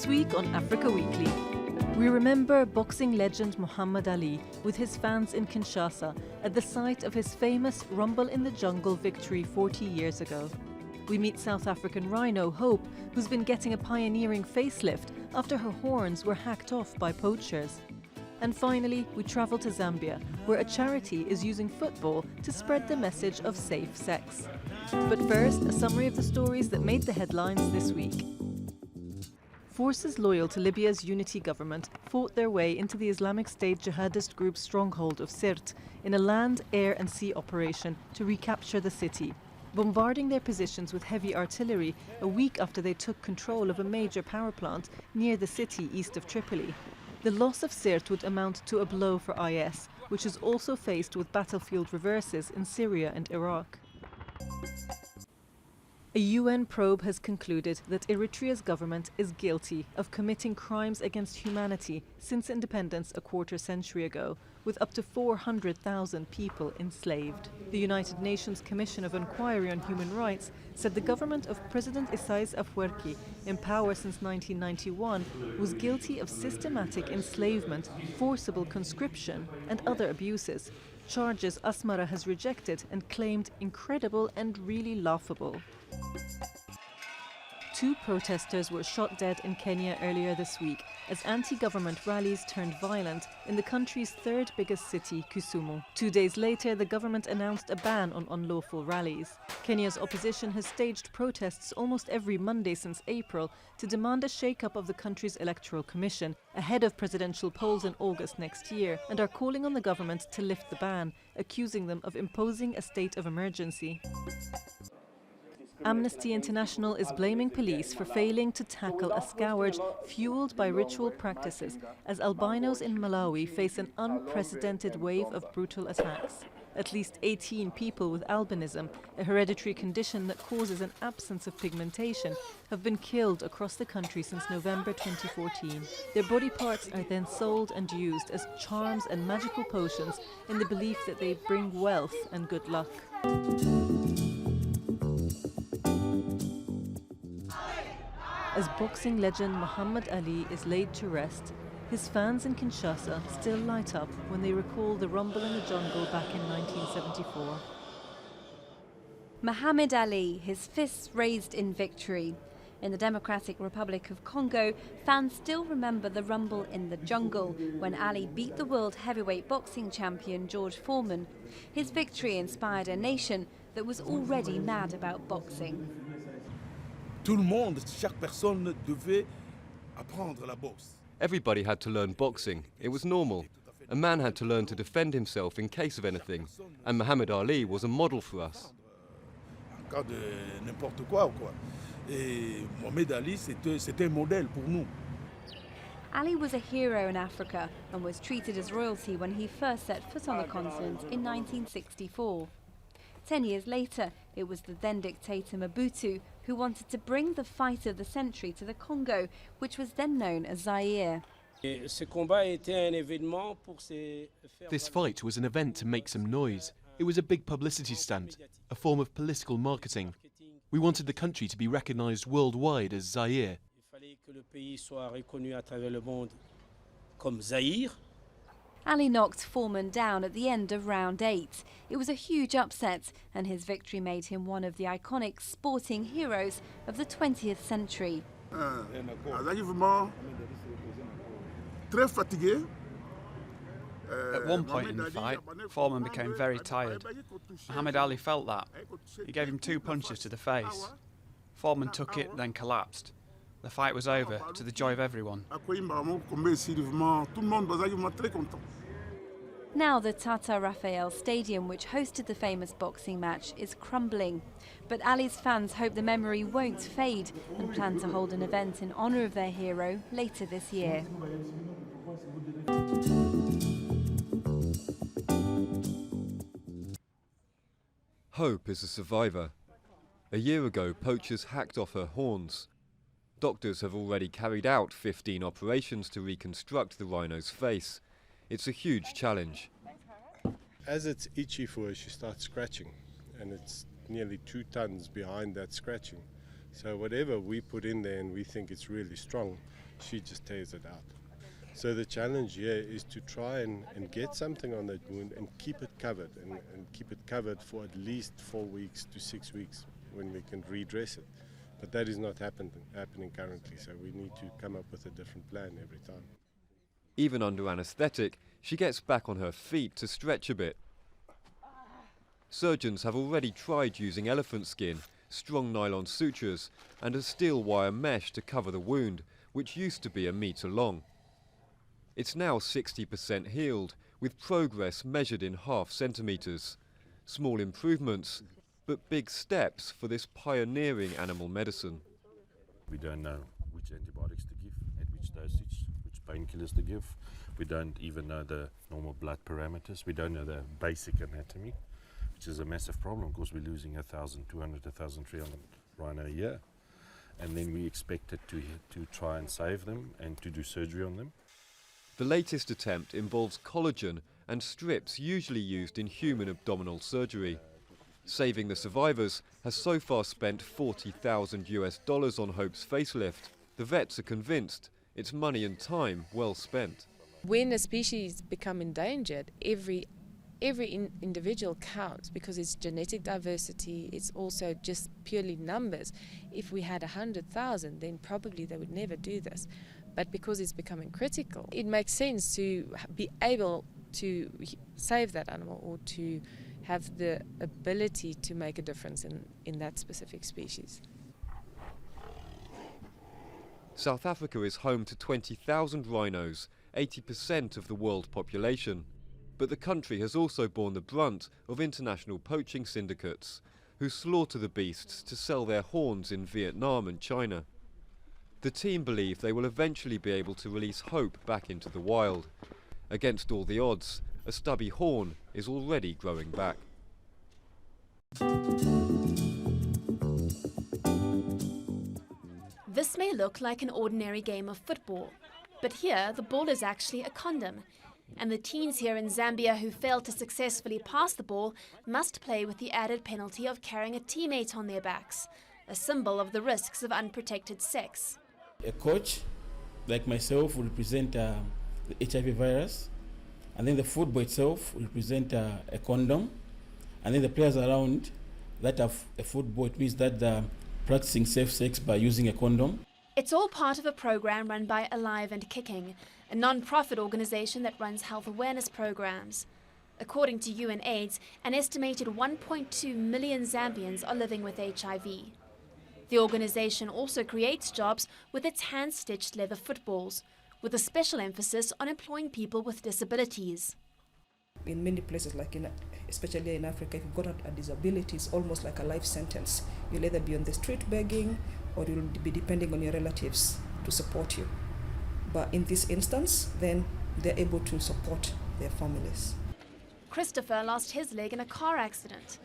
This week on Africa Weekly, we remember boxing legend Mohamed Ali with his fans in Kinshasa at the site of his famous Rumble in the Jungle victory 40 years ago. We meet South African rhino Hope, who's been getting a pioneering facelift after her horns were hacked off by poachers. And finally, we travel to Zambia, where a charity is using football to spread the message of safe sex. But first, a summary of the stories that made the headlines this week. Forces loyal to Libya's unity government fought their way into the Islamic State jihadist group's stronghold of Sirte in a land, air and sea operation to recapture the city, bombarding their positions with heavy artillery a week after they took control of a major power plant near the city east of Tripoli. The loss of Sirte would amount to a blow for IS, which is also faced with battlefield reverses in Syria and Iraq. A UN probe has concluded that Eritrea's government is guilty of committing crimes against humanity since independence a quarter century ago, with up to 400,000 people enslaved. The United Nations Commission of Inquiry on Human Rights said the government of President Isaias Afwerki, in power since 1991, was guilty of systematic enslavement, forcible conscription and other abuses. Charges Asmara has rejected and claimed incredible and really laughable. 2 protesters were shot dead in Kenya earlier this week as anti-government rallies turned violent in the country's 3rd biggest city, Kisumu. 2 days later, the government announced a ban on unlawful rallies. Kenya's opposition has staged protests almost every Monday since April to demand a shake-up of the country's electoral commission ahead of presidential polls in August next year, and are calling on the government to lift the ban, accusing them of imposing a state of emergency. Amnesty International is blaming police for failing to tackle a scourge fueled by ritual practices as albinos in Malawi face an unprecedented wave of brutal attacks. At least 18 people with albinism, a hereditary condition that causes an absence of pigmentation, have been killed across the country since November 2014. Their body parts are then sold and used as charms and magical potions in the belief that they bring wealth and good luck. As boxing legend Mohamed Ali is laid to rest, his fans in Kinshasa still light up when they recall the Rumble in the Jungle back in 1974. Mohamed Ali, his fists raised in victory. In the Democratic Republic of Congo, fans still remember the Rumble in the Jungle when Ali beat the world heavyweight boxing champion George Foreman. His victory inspired a nation that was already mad about boxing. Tout le monde, chaque personne devait apprendre la boxe. Everybody had to learn boxing. It was normal. A man had to learn to defend himself in case of anything. And Mohamed Ali was a model for us. En cas de n'importe quoi. Et Mohamed Ali, c'était un modèle pour nous. Ali was a hero in Africa and was treated as royalty when he first set foot on the continent in 1964. 10 years later, it was the then dictator Mobutu who wanted to bring the fight of the century to the Congo, which was then known as Zaire. This fight was an event to make some noise. It was a big publicity stunt, a form of political marketing. We wanted the country to be recognized worldwide as Zaire. Ali knocked Foreman down at the end of round 8. It was a huge upset, and his victory made him one of the iconic sporting heroes of the 20th century. At one point in the fight, Foreman became very tired. Mohamed Ali felt that. He gave him 2 punches to the face. Foreman took it, then collapsed. The fight was over, to the joy of everyone. Now the Tata Raphael Stadium, which hosted the famous boxing match, is crumbling. But Ali's fans hope the memory won't fade and plan to hold an event in honour of their hero later this year. Hope is a survivor. A year ago, poachers hacked off her horns. Doctors have already carried out 15 operations to reconstruct the rhino's face. It's a huge challenge. As it's itchy for her, she starts scratching, and it's nearly 2 tons behind that scratching. So whatever we put in there and we think it's really strong, she just tears it out. So the challenge here is to try and get something on that wound and keep it covered, and keep it covered for at least 4 weeks to 6 weeks when we can redress it. But that is not happening currently, so we need to come up with a different plan every time. Even under anaesthetic, she gets back on her feet to stretch a bit. Surgeons have already tried using elephant skin, strong nylon sutures, and a steel wire mesh to cover the wound, which used to be 1 metre long. It's now 60% healed, with progress measured in half centimetres. Small improvements, but big steps for this pioneering animal medicine. We don't know which antibiotics to give, at which dosage, which painkillers to give. We don't even know the normal blood parameters. We don't know the basic anatomy, which is a massive problem because we're losing 1,200 to 1,300 rhino a year. And then we expected to try and save them and to do surgery on them. The latest attempt involves collagen and strips usually used in human abdominal surgery. Saving the survivors has so far spent $40,000 on Hope's facelift. The vets are convinced it's money and time well spent. When a species become endangered, every individual counts because it's genetic diversity, it's also just purely numbers. If we had 100,000, then probably they would never do this. But because it's becoming critical, it makes sense to be able to save that animal or to have the ability to make a difference in that specific species. South Africa is home to 20,000 rhinos, 80% of the world population. But the country has also borne the brunt of international poaching syndicates, who slaughter the beasts to sell their horns in Vietnam and China. The team believe they will eventually be able to release Hope back into the wild. Against all the odds, a stubby horn is already growing back. This may look like an ordinary game of football, but here the ball is actually a condom, and the teens here in Zambia who fail to successfully pass the ball must play with the added penalty of carrying a teammate on their backs, a symbol of the risks of unprotected sex. A coach, like myself, will represent the HIV virus, and then the football itself will represent a condom, and then the players around that have a football, it means that they're practicing safe sex by using a condom. It's all part of a program run by Alive and Kicking, a non-profit organization that runs health awareness programs. According to UNAIDS, an estimated 1.2 million Zambians are living with HIV. The organization also creates jobs with its hand-stitched leather footballs, with a special emphasis on employing people with disabilities. In many places, especially in Africa, if you've got a disability, it's almost like a life sentence. You'll either be on the street begging, or you'll be depending on your relatives to support you. But in this instance, then they're able to support their families. Christopher lost his leg in a car accident.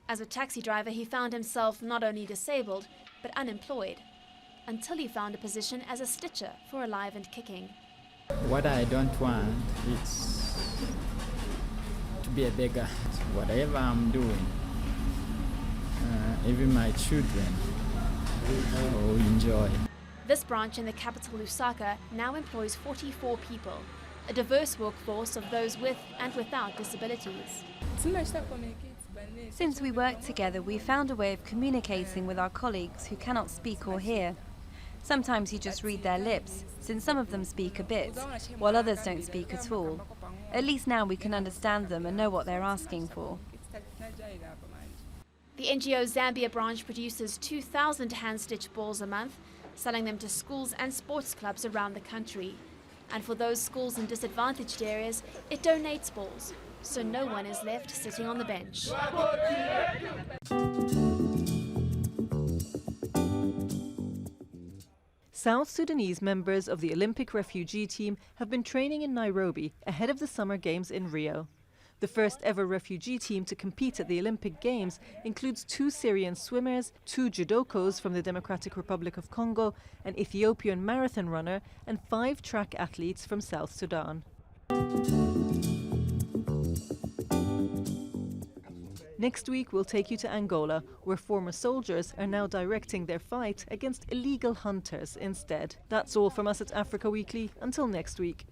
As a taxi driver, he found himself not only disabled, but unemployed, until he found a position as a stitcher for Alive and Kicking. What I don't want is to be a beggar. Whatever I'm doing, even my children will enjoy. This branch in the capital Lusaka now employs 44 people, a diverse workforce of those with and without disabilities. Since we work together, we found a way of communicating with our colleagues who cannot speak or hear. Sometimes you just read their lips, since some of them speak a bit, while others don't speak at all. At least now we can understand them and know what they're asking for. The NGO Zambia branch produces 2,000 hand-stitched balls a month, selling them to schools and sports clubs around the country. And for those schools in disadvantaged areas, it donates balls, so no one is left sitting on the bench. South Sudanese members of the Olympic refugee team have been training in Nairobi ahead of the Summer Games in Rio. The first ever refugee team to compete at the Olympic Games includes 2 Syrian swimmers, 2 judokos from the Democratic Republic of Congo, an Ethiopian marathon runner, and 5 track athletes from South Sudan. Next week, we'll take you to Angola, where former soldiers are now directing their fight against illegal hunters instead. That's all from us at Africa Weekly. Until next week.